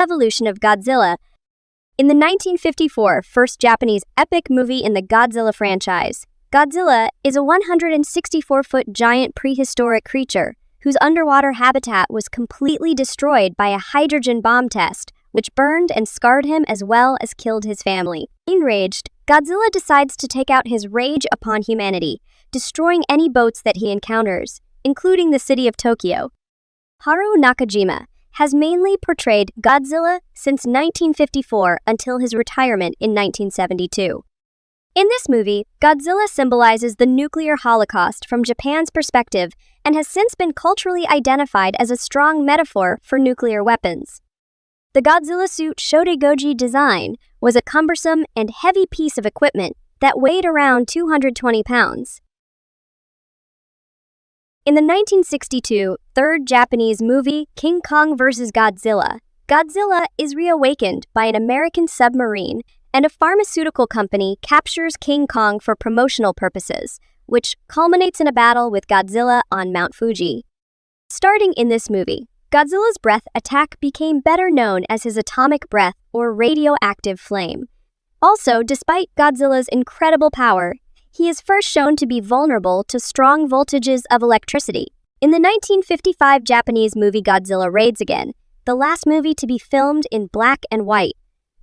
Evolution of Godzilla. In the 1954 first Japanese epic movie in the Godzilla franchise, Godzilla is a 164-foot giant prehistoric creature whose underwater habitat was completely destroyed by a hydrogen bomb test, which burned and scarred him as well as killed his family. Enraged, Godzilla decides to take out his rage upon humanity, destroying any boats that he encounters, including the city of Tokyo. Haruo Nakajima has mainly portrayed Godzilla since 1954 until his retirement in 1972. In this movie, Godzilla symbolizes the nuclear holocaust from Japan's perspective and has since been culturally identified as a strong metaphor for nuclear weapons. The Godzilla suit Shotegoji design was a cumbersome and heavy piece of equipment that weighed around 220 pounds. In the 1962 third Japanese movie King Kong vs. Godzilla, Godzilla is reawakened by an American submarine, and a pharmaceutical company captures King Kong for promotional purposes, which culminates in a battle with Godzilla on Mount Fuji. Starting in this movie, Godzilla's breath attack became better known as his atomic breath or radioactive flame. Also, despite Godzilla's incredible power, he is first shown to be vulnerable to strong voltages of electricity. In the 1955 Japanese movie Godzilla Raids Again, the last movie to be filmed in black and white,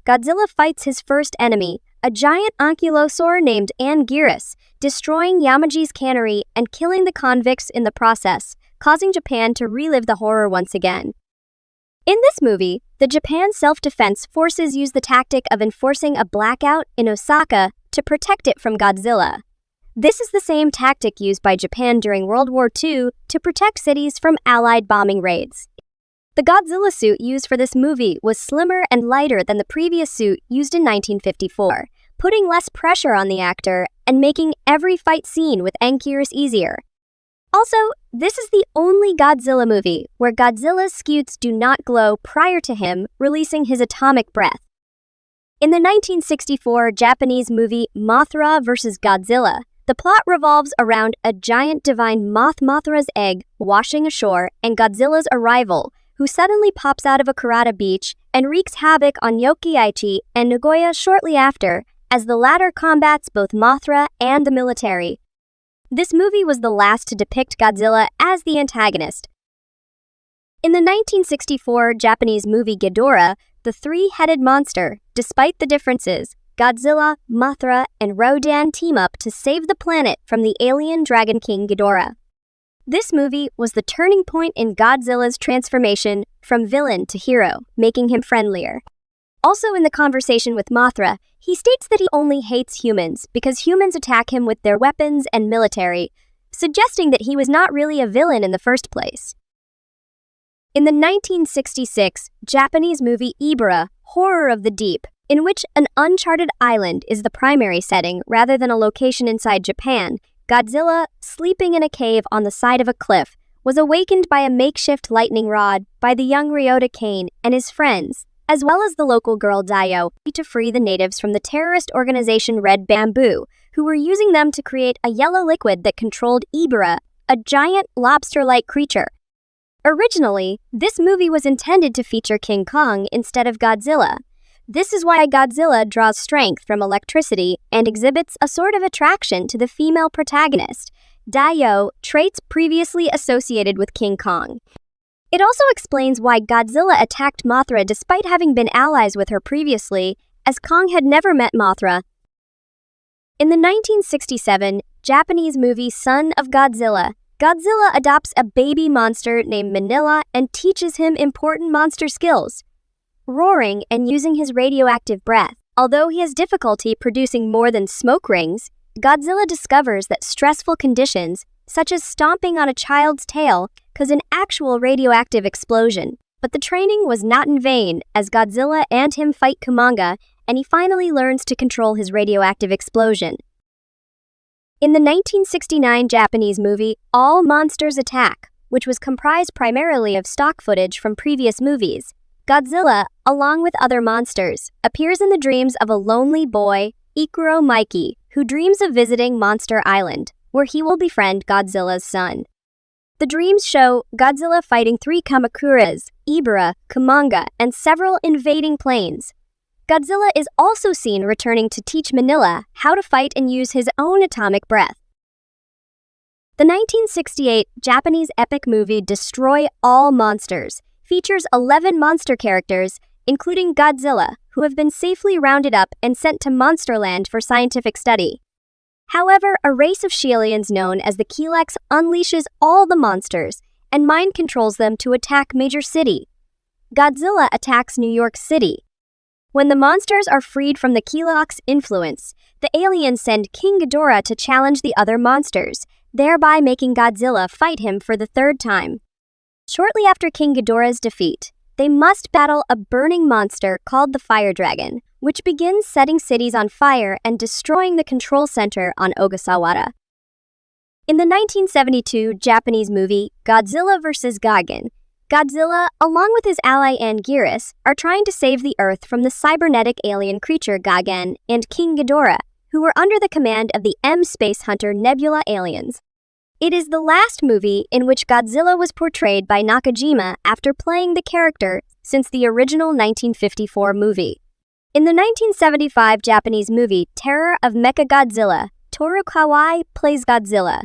Godzilla fights his first enemy, a giant ankylosaur named Anguirus, destroying Yamaji's cannery and killing the convicts in the process, causing Japan to relive the horror once again. In this movie, the Japan Self-Defense Forces use the tactic of enforcing a blackout in Osaka to protect it from Godzilla. This is the same tactic used by Japan during World War II to protect cities from Allied bombing raids. The Godzilla suit used for this movie was slimmer and lighter than the previous suit used in 1954, putting less pressure on the actor and making every fight scene with Anguirus easier. Also, this is the only Godzilla movie where Godzilla's scutes do not glow prior to him releasing his atomic breath. In the 1964 Japanese movie Mothra vs. Godzilla, the plot revolves around a giant divine Mothra's egg washing ashore and Godzilla's arrival, who suddenly pops out of a Kurata beach and wreaks havoc on Yokkaichi and Nagoya shortly after, as the latter combats both Mothra and the military. This movie was the last to depict Godzilla as the antagonist. In the 1964 Japanese movie Ghidorah, the three-headed monster, despite the differences, Godzilla, Mothra, and Rodan team up to save the planet from the alien Dragon King Ghidorah. This movie was the turning point in Godzilla's transformation from villain to hero, making him friendlier. Also in the conversation with Mothra, he states that he only hates humans because humans attack him with their weapons and military, suggesting that he was not really a villain in the first place. In the 1966 Japanese movie Ibara, Horror of the Deep, in which an uncharted island is the primary setting rather than a location inside Japan, Godzilla, sleeping in a cave on the side of a cliff, was awakened by a makeshift lightning rod by the young Ryota Kane and his friends, as well as the local girl Dio, to free the natives from the terrorist organization Red Bamboo, who were using them to create a yellow liquid that controlled Ibara, a giant lobster-like creature. Originally, this movie was intended to feature King Kong instead of Godzilla. This is why Godzilla draws strength from electricity and exhibits a sort of attraction to the female protagonist, Dio, traits previously associated with King Kong. It also explains why Godzilla attacked Mothra despite having been allies with her previously, as Kong had never met Mothra. In the 1967 Japanese movie Son of Godzilla, Godzilla adopts a baby monster named Manila and teaches him important monster skills, roaring and using his radioactive breath. Although he has difficulty producing more than smoke rings, Godzilla discovers that stressful conditions, such as stomping on a child's tail, cause an actual radioactive explosion. But the training was not in vain, as Godzilla and him fight Kumanga, and he finally learns to control his radioactive explosion. In the 1969 Japanese movie All Monsters Attack, which was comprised primarily of stock footage from previous movies, Godzilla, along with other monsters, appears in the dreams of a lonely boy, Ikuro Mikey, who dreams of visiting Monster Island, where he will befriend Godzilla's son. The dreams show Godzilla fighting three Kamakuras, Ibara, Kumanga, and several invading planes. Godzilla is also seen returning to teach Manila how to fight and use his own atomic breath. The 1968 Japanese epic movie Destroy All Monsters features 11 monster characters, including Godzilla, who have been safely rounded up and sent to Monsterland for scientific study. However, a race of Shialians known as the Kilex unleashes all the monsters and mind controls them to attack Major City. Godzilla attacks New York City. When the monsters are freed from the Kilex influence, the aliens send King Ghidorah to challenge the other monsters, thereby making Godzilla fight him for the third time. Shortly after King Ghidorah's defeat, they must battle a burning monster called the Fire Dragon, which begins setting cities on fire and destroying the control center on Ogasawara. In the 1972 Japanese movie Godzilla vs. Gigan, Godzilla, along with his ally Anguirus, are trying to save the Earth from the cybernetic alien creature Gigan and King Ghidorah, who were under the command of the M-Space Hunter Nebula aliens. It is the last movie in which Godzilla was portrayed by Nakajima after playing the character since the original 1954 movie. In the 1975 Japanese movie Terror of Mechagodzilla, Toru Kawai plays Godzilla.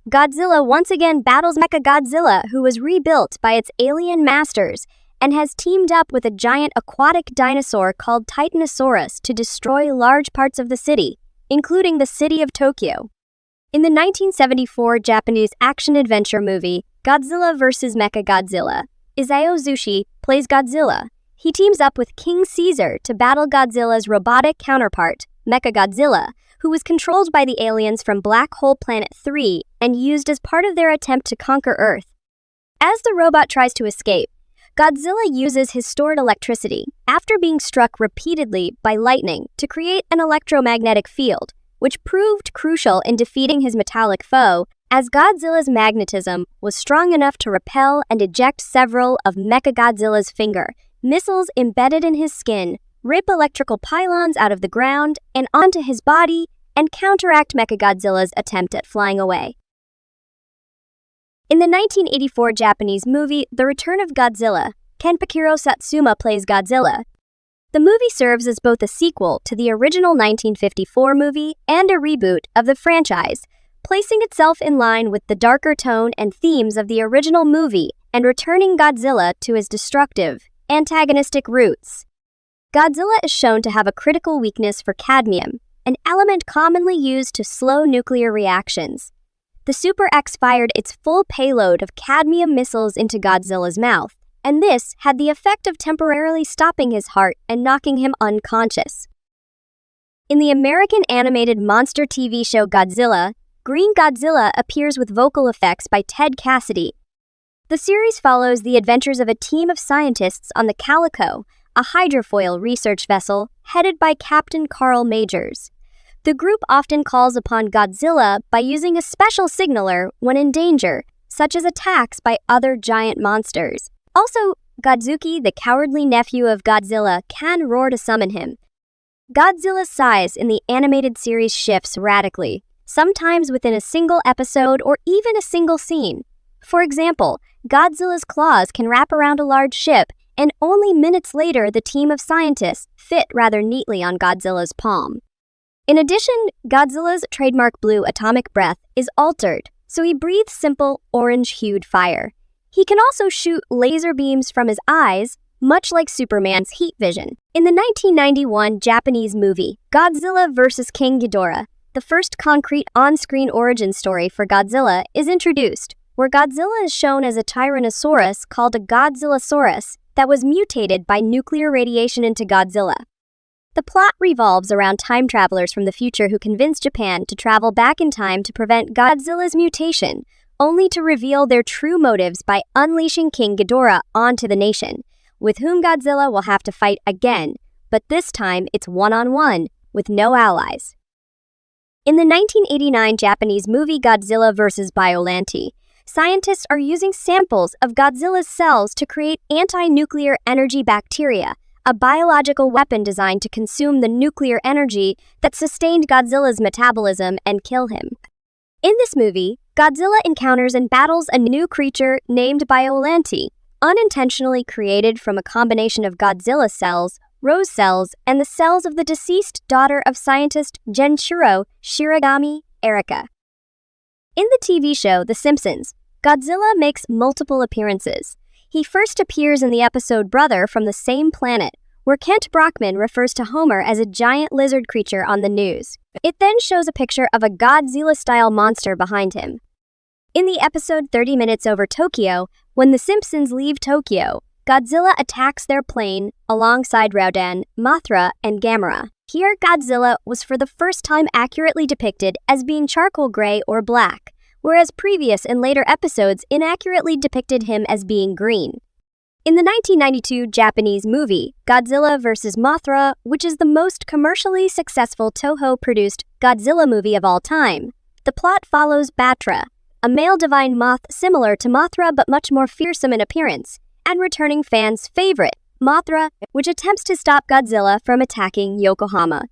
Godzilla once again battles Mechagodzilla, who was rebuilt by its alien masters and has teamed up with a giant aquatic dinosaur called Titanosaurus to destroy large parts of the city, including the city of Tokyo. In the 1974 Japanese action-adventure movie Godzilla vs. Mechagodzilla, Isao Zushi plays Godzilla. He teams up with King Caesar to battle Godzilla's robotic counterpart, Mechagodzilla, who was controlled by the aliens from Black Hole Planet 3 and used as part of their attempt to conquer Earth. As the robot tries to escape, Godzilla uses his stored electricity, after being struck repeatedly by lightning, to create an electromagnetic field, which proved crucial in defeating his metallic foe, as Godzilla's magnetism was strong enough to repel and eject several of Mechagodzilla's finger missiles embedded in his skin, rip electrical pylons out of the ground and onto his body, and counteract Mechagodzilla's attempt at flying away. In the 1984 Japanese movie The Return of Godzilla, Kenpachiro Satsuma plays Godzilla. The movie serves as both a sequel to the original 1954 movie and a reboot of the franchise, placing itself in line with the darker tone and themes of the original movie and returning Godzilla to his destructive, antagonistic roots. Godzilla is shown to have a critical weakness for cadmium, an element commonly used to slow nuclear reactions. The Super X fired its full payload of cadmium missiles into Godzilla's mouth, and this had the effect of temporarily stopping his heart and knocking him unconscious. In the American animated monster TV show Godzilla, Green Godzilla appears with vocal effects by Ted Cassidy. The series follows the adventures of a team of scientists on the Calico, a hydrofoil research vessel headed by Captain Carl Majors. The group often calls upon Godzilla by using a special signaler when in danger, such as attacks by other giant monsters. Also, Godzuki, the cowardly nephew of Godzilla, can roar to summon him. Godzilla's size in the animated series shifts radically, sometimes within a single episode or even a single scene. For example, Godzilla's claws can wrap around a large ship, and only minutes later the team of scientists fit rather neatly on Godzilla's palm. In addition, Godzilla's trademark blue atomic breath is altered, so he breathes simple, orange-hued fire. He can also shoot laser beams from his eyes, much like Superman's heat vision. In the 1991 Japanese movie, Godzilla vs. King Ghidorah, the first concrete on-screen origin story for Godzilla is introduced, where Godzilla is shown as a Tyrannosaurus called a Godzillasaurus that was mutated by nuclear radiation into Godzilla. The plot revolves around time travelers from the future who convince Japan to travel back in time to prevent Godzilla's mutation, only to reveal their true motives by unleashing King Ghidorah onto the nation, with whom Godzilla will have to fight again, but this time it's one-on-one, with no allies. In the 1989 Japanese movie Godzilla vs. Biollante, scientists are using samples of Godzilla's cells to create anti-nuclear energy bacteria, a biological weapon designed to consume the nuclear energy that sustained Godzilla's metabolism and kill him. In this movie, Godzilla encounters and battles a new creature named Biollante, unintentionally created from a combination of Godzilla cells, rose cells, and the cells of the deceased daughter of scientist Genshiro Shiragami, Erika. In the TV show The Simpsons, Godzilla makes multiple appearances. He first appears in the episode Brother from the Same Planet, where Kent Brockman refers to Homer as a giant lizard creature on the news. It then shows a picture of a Godzilla-style monster behind him. In the episode 30 Minutes Over Tokyo, when the Simpsons leave Tokyo, Godzilla attacks their plane alongside Rodan, Mothra, and Gamera. Here, Godzilla was for the first time accurately depicted as being charcoal gray or black, whereas previous and later episodes inaccurately depicted him as being green. In the 1992 Japanese movie, Godzilla vs. Mothra, which is the most commercially successful Toho-produced Godzilla movie of all time, the plot follows Batra, a male divine moth similar to Mothra but much more fearsome in appearance, and returning fans' favorite, Mothra, which attempts to stop Godzilla from attacking Yokohama.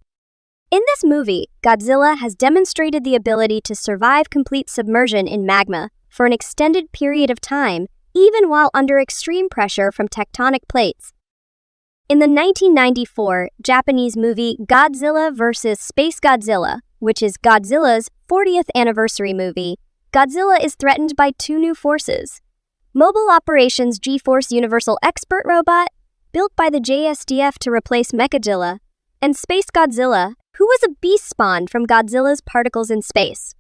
In this movie, Godzilla has demonstrated the ability to survive complete submersion in magma for an extended period of time, even while under extreme pressure from tectonic plates. In the 1994 Japanese movie Godzilla vs. Space Godzilla, which is Godzilla's 40th anniversary movie, Godzilla is threatened by two new forces: Mobile Operations G-Force Universal Expert Robot, built by the JSDF to replace Mechagodzilla, and Space Godzilla, who was a beast spawned from Godzilla's particles in space.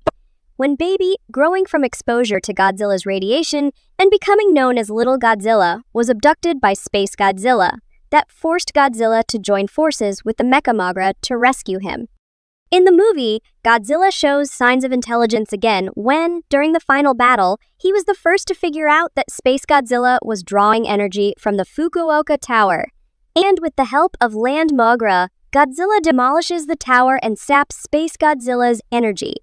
When Baby, growing from exposure to Godzilla's radiation and becoming known as Little Godzilla, was abducted by Space Godzilla, that forced Godzilla to join forces with the Mecha to rescue him. In the movie, Godzilla shows signs of intelligence again when, during the final battle, he was the first to figure out that Space Godzilla was drawing energy from the Fukuoka Tower. And with the help of Land Mogra, Godzilla demolishes the tower and saps Space Godzilla's energy.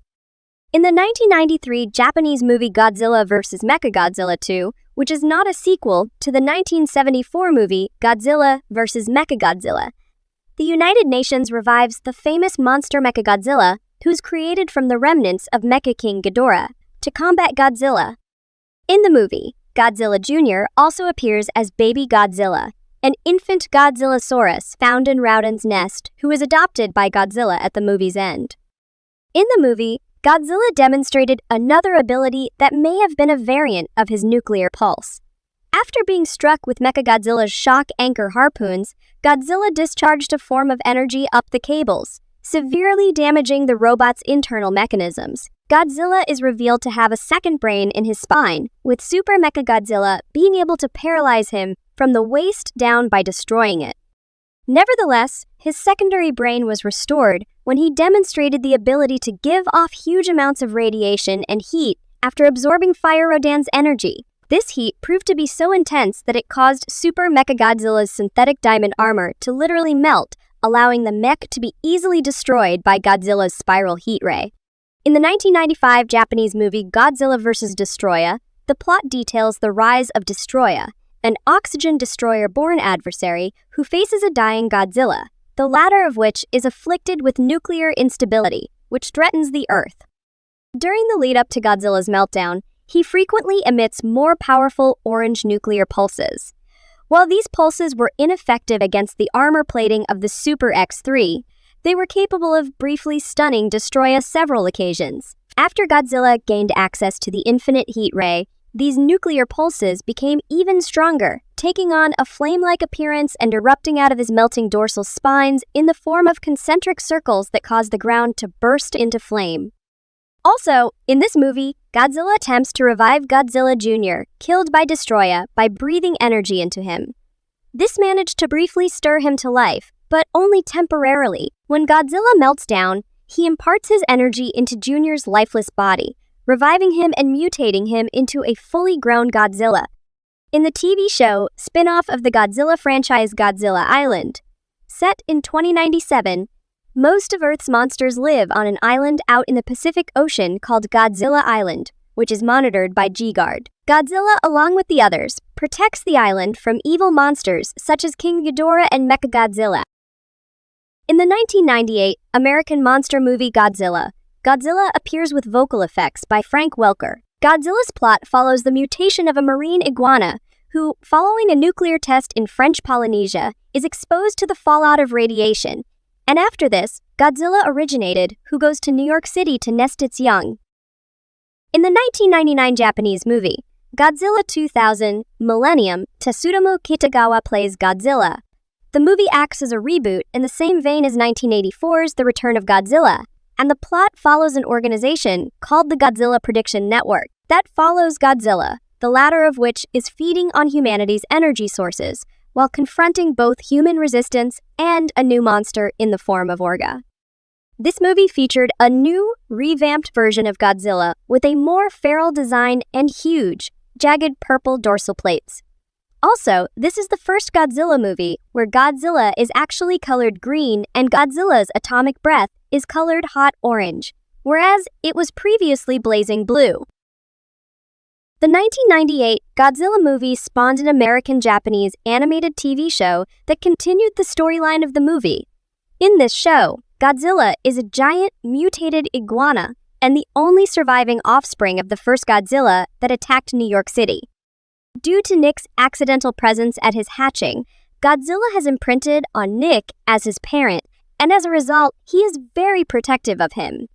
In the 1993 Japanese movie Godzilla vs. Mechagodzilla 2, which is not a sequel to the 1974 movie Godzilla vs. Mechagodzilla, the United Nations revives the famous monster Mechagodzilla, who's created from the remnants of Mecha King Ghidorah, to combat Godzilla. In the movie, Godzilla Jr. also appears as Baby Godzilla, an infant Godzillasaurus found in Rowden's nest, who is adopted by Godzilla at the movie's end. In the movie, Godzilla demonstrated another ability that may have been a variant of his nuclear pulse. After being struck with Mechagodzilla's shock anchor harpoons, Godzilla discharged a form of energy up the cables, severely damaging the robot's internal mechanisms. Godzilla is revealed to have a second brain in his spine, with Super Mechagodzilla being able to paralyze him from the waist down by destroying it. Nevertheless, his secondary brain was restored when he demonstrated the ability to give off huge amounts of radiation and heat after absorbing Fire Rodan's energy. This heat proved to be so intense that it caused Super Mechagodzilla's synthetic diamond armor to literally melt, allowing the mech to be easily destroyed by Godzilla's spiral heat ray. In the 1995 Japanese movie Godzilla vs. Destroya, the plot details the rise of Destroya, an oxygen destroyer-born adversary who faces a dying Godzilla, the latter of which is afflicted with nuclear instability, which threatens the Earth. During the lead-up to Godzilla's meltdown, he frequently emits more powerful orange nuclear pulses. While these pulses were ineffective against the armor plating of the Super X3, they were capable of briefly stunning Destroya several occasions. After Godzilla gained access to the infinite heat ray, these nuclear pulses became even stronger, taking on a flame-like appearance and erupting out of his melting dorsal spines in the form of concentric circles that caused the ground to burst into flame. Also, in this movie, Godzilla attempts to revive Godzilla Jr., killed by Destroya, by breathing energy into him. This managed to briefly stir him to life, but only temporarily. When Godzilla melts down, he imparts his energy into Jr.'s lifeless body, reviving him and mutating him into a fully grown Godzilla. In the TV show, spin-off of the Godzilla franchise Godzilla Island, set in 2097, most of Earth's monsters live on an island out in the Pacific Ocean called Godzilla Island, which is monitored by G-Guard. Godzilla, along with the others, protects the island from evil monsters such as King Ghidorah and Mechagodzilla. In the 1998 American monster movie Godzilla, Godzilla appears with vocal effects by Frank Welker. Godzilla's plot follows the mutation of a marine iguana, who, following a nuclear test in French Polynesia, is exposed to the fallout of radiation. And after this, Godzilla originated, who goes to New York City to nest its young. In the 1999 Japanese movie, Godzilla 2000, Millennium, Tsutomu Kitagawa plays Godzilla. The movie acts as a reboot in the same vein as 1984's The Return of Godzilla, and the plot follows an organization called the Godzilla Prediction Network that follows Godzilla, the latter of which is feeding on humanity's energy sources, while confronting both human resistance and a new monster in the form of Orga. This movie featured a new, revamped version of Godzilla with a more feral design and huge, jagged purple dorsal plates. Also, this is the first Godzilla movie where Godzilla is actually colored green and Godzilla's atomic breath is colored hot orange, whereas it was previously blazing blue. The 1998 Godzilla movie spawned an American-Japanese animated TV show that continued the storyline of the movie. In this show, Godzilla is a giant, mutated iguana and the only surviving offspring of the first Godzilla that attacked New York City. Due to Nick's accidental presence at his hatching, Godzilla has imprinted on Nick as his parent, and as a result, he is very protective of him.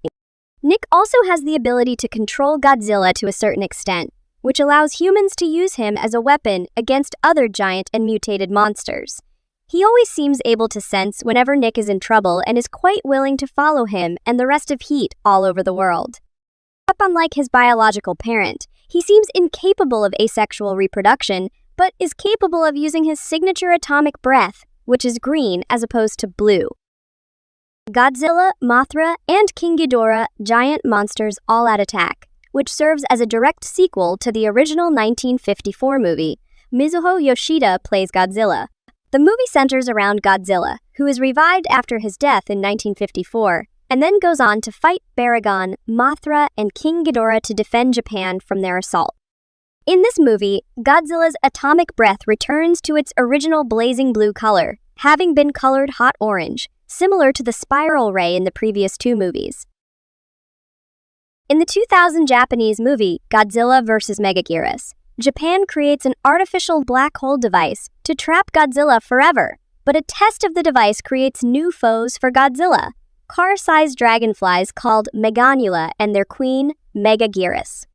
Nick also has the ability to control Godzilla to a certain extent, which allows humans to use him as a weapon against other giant and mutated monsters. He always seems able to sense whenever Nick is in trouble and is quite willing to follow him and the rest of Heat all over the world. Unlike his biological parent, he seems incapable of asexual reproduction, but is capable of using his signature atomic breath, which is green as opposed to blue. Godzilla, Mothra, and King Ghidorah, giant monsters all out attack, which serves as a direct sequel to the original 1954 movie. Mizuho Yoshida plays Godzilla. The movie centers around Godzilla, who is revived after his death in 1954, and then goes on to fight Baragon, Mothra, and King Ghidorah to defend Japan from their assault. In this movie, Godzilla's atomic breath returns to its original blazing blue color, having been colored hot orange, similar to the spiral ray in the previous two movies. In the 2000 Japanese movie, Godzilla vs. Megaguirus, Japan creates an artificial black hole device to trap Godzilla forever, but a test of the device creates new foes for Godzilla, car-sized dragonflies called Meganula and their queen, Megaguirus.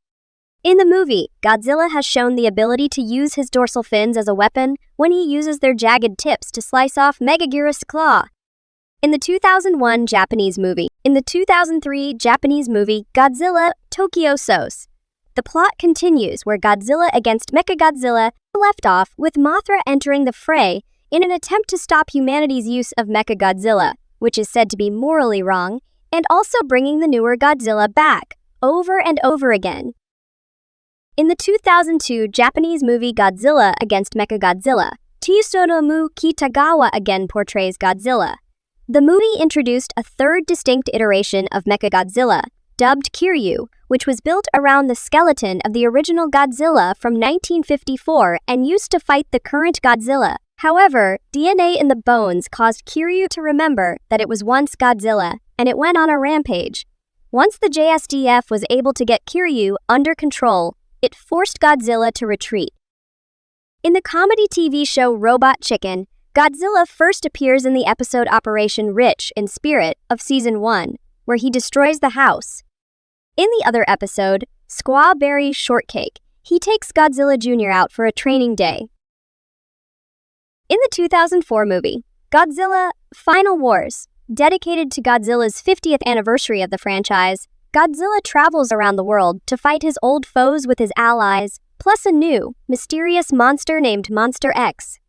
In the movie, Godzilla has shown the ability to use his dorsal fins as a weapon when he uses their jagged tips to slice off Megaguirus' claw. In the 2003 Japanese movie, Godzilla Tokyo Sos, the plot continues where Godzilla against Mechagodzilla left off with Mothra entering the fray in an attempt to stop humanity's use of Mechagodzilla, which is said to be morally wrong, and also bringing the newer Godzilla back, over and over again. In the 2002 Japanese movie Godzilla against Mechagodzilla, Tsutomu Kitagawa again portrays Godzilla. The movie introduced a third distinct iteration of Mechagodzilla, dubbed Kiryu, which was built around the skeleton of the original Godzilla from 1954 and used to fight the current Godzilla. However, DNA in the bones caused Kiryu to remember that it was once Godzilla, and it went on a rampage. Once the JSDF was able to get Kiryu under control, it forced Godzilla to retreat. In the comedy TV show Robot Chicken, Godzilla first appears in the episode Operation Rich in Spirit of Season 1, where he destroys the house. In the other episode, Squawberry Shortcake, he takes Godzilla Jr. out for a training day. In the 2004 movie, Godzilla Final Wars, dedicated to Godzilla's 50th anniversary of the franchise, Godzilla travels around the world to fight his old foes with his allies, plus a new, mysterious monster named Monster X.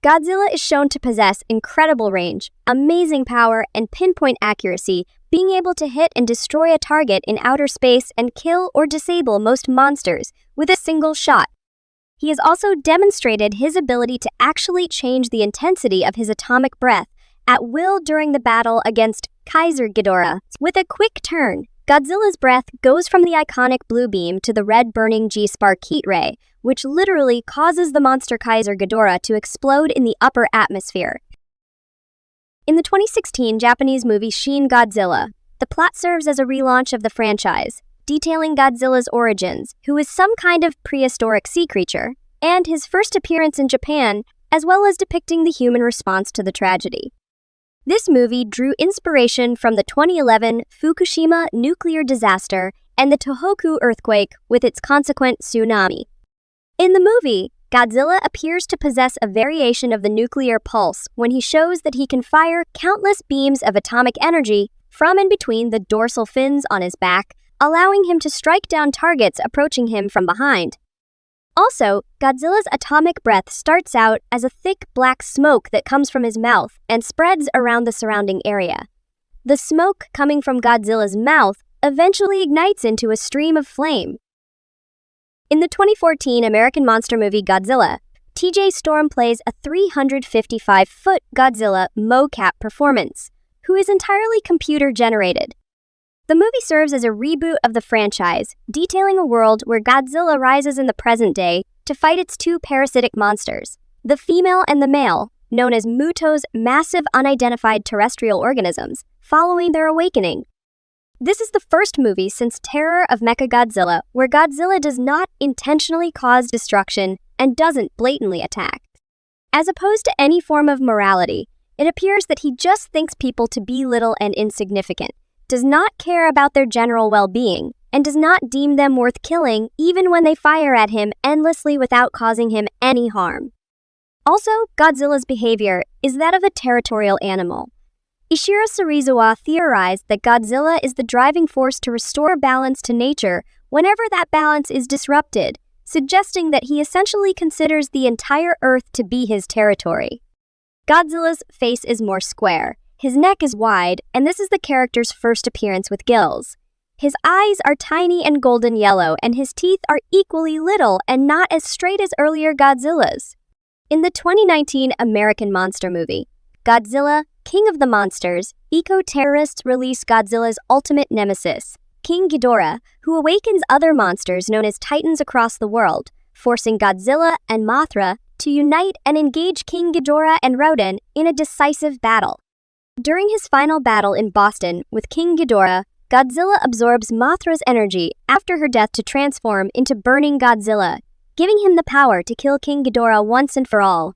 Godzilla is shown to possess incredible range, amazing power, and pinpoint accuracy, being able to hit and destroy a target in outer space and kill or disable most monsters with a single shot. He has also demonstrated his ability to actually change the intensity of his atomic breath at will during the battle against Kaiser Ghidorah. With a quick turn, Godzilla's breath goes from the iconic blue beam to the red burning G-spark heat ray, which literally causes the monster Kaiser Ghidorah to explode in the upper atmosphere. In the 2016 Japanese movie Shin Godzilla, the plot serves as a relaunch of the franchise, detailing Godzilla's origins, who is some kind of prehistoric sea creature. and his first appearance in Japan, as well as depicting the human response to the tragedy. This movie drew inspiration from the 2011 Fukushima nuclear disaster and the Tohoku earthquake with its consequent tsunami. In the movie, Godzilla appears to possess a variation of the nuclear pulse when he shows that he can fire countless beams of atomic energy from and between the dorsal fins on his back, allowing him to strike down targets approaching him from behind. Also, Godzilla's atomic breath starts out as a thick black smoke that comes from his mouth and spreads around the surrounding area. The smoke coming from Godzilla's mouth eventually ignites into a stream of flame. In the 2014 American monster movie Godzilla, TJ Storm plays a 355-foot Godzilla mocap performance, who is entirely computer-generated. The movie serves as a reboot of the franchise, detailing a world where Godzilla rises in the present day to fight its two parasitic monsters, the female and the male, known as Muto's massive unidentified terrestrial organisms, following their awakening. This is the first movie since Terror of Mechagodzilla where Godzilla does not intentionally cause destruction and doesn't blatantly attack. As opposed to any form of morality, it appears that he just thinks people to be little and insignificant, does not care about their general well-being, and does not deem them worth killing even when they fire at him endlessly without causing him any harm. Also, Godzilla's behavior is that of a territorial animal. Ishiro Serizawa theorized that Godzilla is the driving force to restore balance to nature whenever that balance is disrupted, suggesting that he essentially considers the entire Earth to be his territory. Godzilla's face is more square, his neck is wide, and this is the character's first appearance with gills. His eyes are tiny and golden yellow, and his teeth are equally little and not as straight as earlier Godzilla's. In the 2019 American monster movie, Godzilla, King of the Monsters, eco-terrorists release Godzilla's ultimate nemesis, King Ghidorah, who awakens other monsters known as Titans across the world, forcing Godzilla and Mothra to unite and engage King Ghidorah and Rodan in a decisive battle. During his final battle in Boston with King Ghidorah, Godzilla absorbs Mothra's energy after her death to transform into Burning Godzilla, giving him the power to kill King Ghidorah once and for all.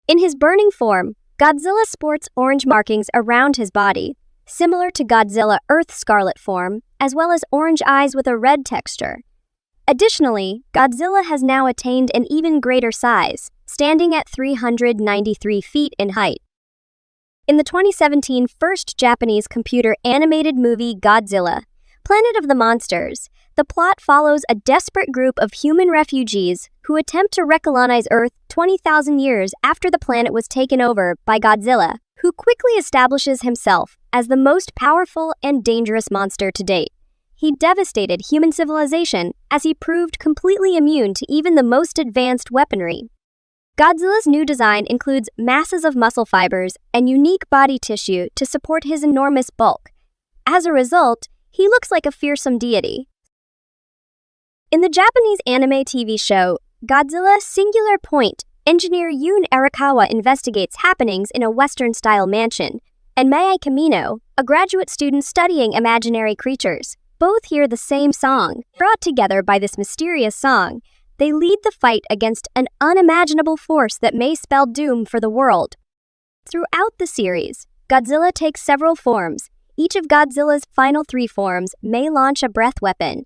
In his burning form, Godzilla sports orange markings around his body, similar to Godzilla Earth's scarlet form, as well as orange eyes with a red texture. Additionally, Godzilla has now attained an even greater size, standing at 393 feet in height. In the 2017 first Japanese computer animated movie Godzilla, Planet of the Monsters, the plot follows a desperate group of human refugees who attempt to recolonize Earth 20,000 years after the planet was taken over by Godzilla, who quickly establishes himself as the most powerful and dangerous monster to date. He devastated human civilization as he proved completely immune to even the most advanced weaponry. Godzilla's new design includes masses of muscle fibers and unique body tissue to support his enormous bulk. As a result, he looks like a fearsome deity. In the Japanese anime TV show, Godzilla Singular Point, engineer Yoon Arakawa investigates happenings in a Western-style mansion, and Mei Kamino, a graduate student studying imaginary creatures, both hear the same song. Brought together by this mysterious song, they lead the fight against an unimaginable force that may spell doom for the world. Throughout the series, Godzilla takes several forms. Each of Godzilla's final 3 forms may launch a breath weapon.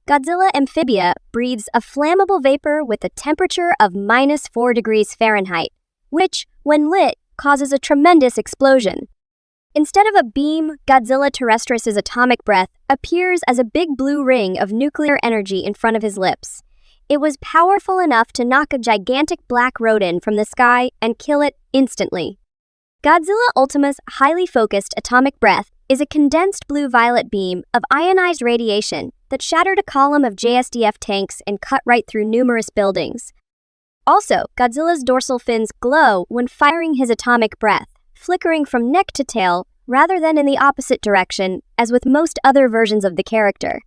Godzilla Amphibia breathes a flammable vapor with a temperature of -4 degrees Fahrenheit, which, when lit, causes a tremendous explosion. Instead of a beam, Godzilla Terrestris' atomic breath appears as a big blue ring of nuclear energy in front of his lips. It was powerful enough to knock a gigantic black Rodan from the sky and kill it instantly. Godzilla Ultima's highly focused atomic breath is a condensed blue-violet beam of ionized radiation that shattered a column of JSDF tanks and cut right through numerous buildings. Also, Godzilla's dorsal fins glow when firing his atomic breath, flickering from neck to tail rather than in the opposite direction, as with most other versions of the character.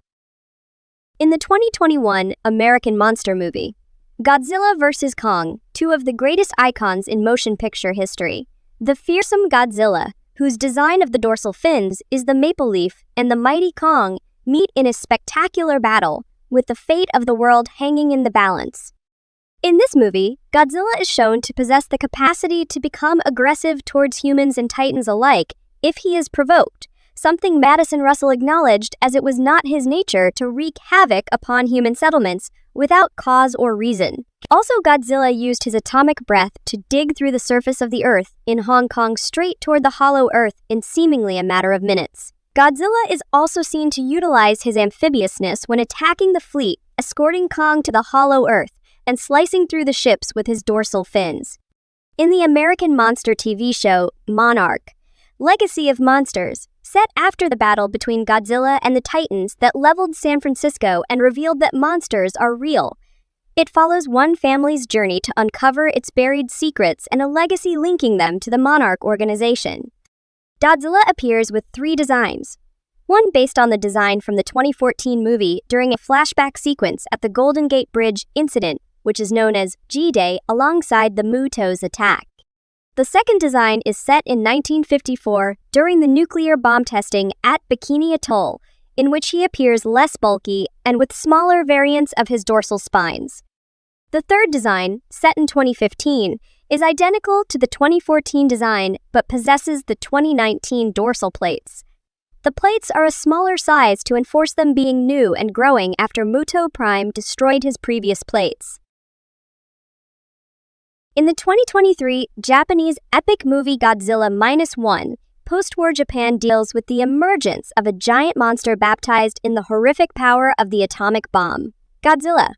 In the 2021 American monster movie, Godzilla vs. Kong, 2 of the greatest icons in motion picture history, the fearsome Godzilla, whose design of the dorsal fins is the maple leaf, and the mighty Kong meet in a spectacular battle, with the fate of the world hanging in the balance. In this movie, Godzilla is shown to possess the capacity to become aggressive towards humans and titans alike if he is provoked, something Madison Russell acknowledged as it was not his nature to wreak havoc upon human settlements without cause or reason. Also, Godzilla used his atomic breath to dig through the surface of the Earth in Hong Kong straight toward the hollow Earth in seemingly a matter of minutes. Godzilla is also seen to utilize his amphibiousness when attacking the fleet, escorting Kong to the hollow Earth, and slicing through the ships with his dorsal fins. In the American monster TV show, Monarch, Legacy of Monsters, set after the battle between Godzilla and the Titans that leveled San Francisco and revealed that monsters are real. It follows one family's journey to uncover its buried secrets and a legacy linking them to the Monarch organization. Godzilla appears with 3 designs. One based on the design from the 2014 movie during a flashback sequence at the Golden Gate Bridge incident, which is known as G-Day, alongside the Muto's attack. The second design is set in 1954 during the nuclear bomb testing at Bikini Atoll, in which he appears less bulky and with smaller variants of his dorsal spines. The third design, set in 2015, is identical to the 2014 design but possesses the 2019 dorsal plates. The plates are a smaller size to enforce them being new and growing after Muto Prime destroyed his previous plates. In the 2023 Japanese epic movie Godzilla -1, post-war Japan deals with the emergence of a giant monster baptized in the horrific power of the atomic bomb, Godzilla.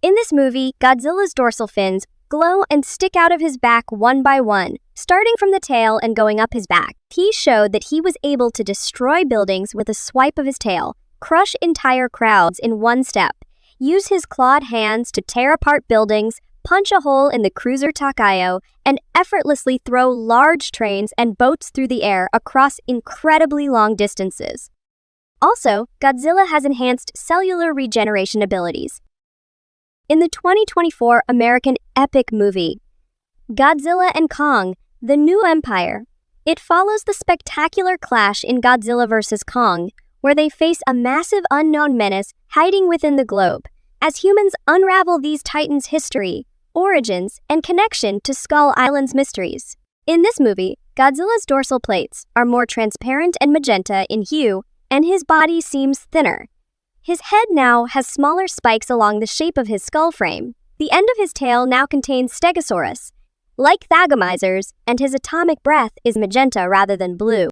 In this movie, Godzilla's dorsal fins glow and stick out of his back one by one, starting from the tail and going up his back. He showed that he was able to destroy buildings with a swipe of his tail, crush entire crowds in one step, use his clawed hands to tear apart buildings, punch a hole in the cruiser Takayo, and effortlessly throw large trains and boats through the air across incredibly long distances. Also, Godzilla has enhanced cellular regeneration abilities. In the 2024 American epic movie, Godzilla and Kong, The New Empire, it follows the spectacular clash in Godzilla vs. Kong, where they face a massive unknown menace hiding within the globe, as humans unravel these titans' history, origins, and connection to Skull Island's mysteries. In this movie, Godzilla's dorsal plates are more transparent and magenta in hue, and his body seems thinner. His head now has smaller spikes along the shape of his skull frame. The end of his tail now contains stegosaurus, like Thagomizers, and his atomic breath is magenta rather than blue.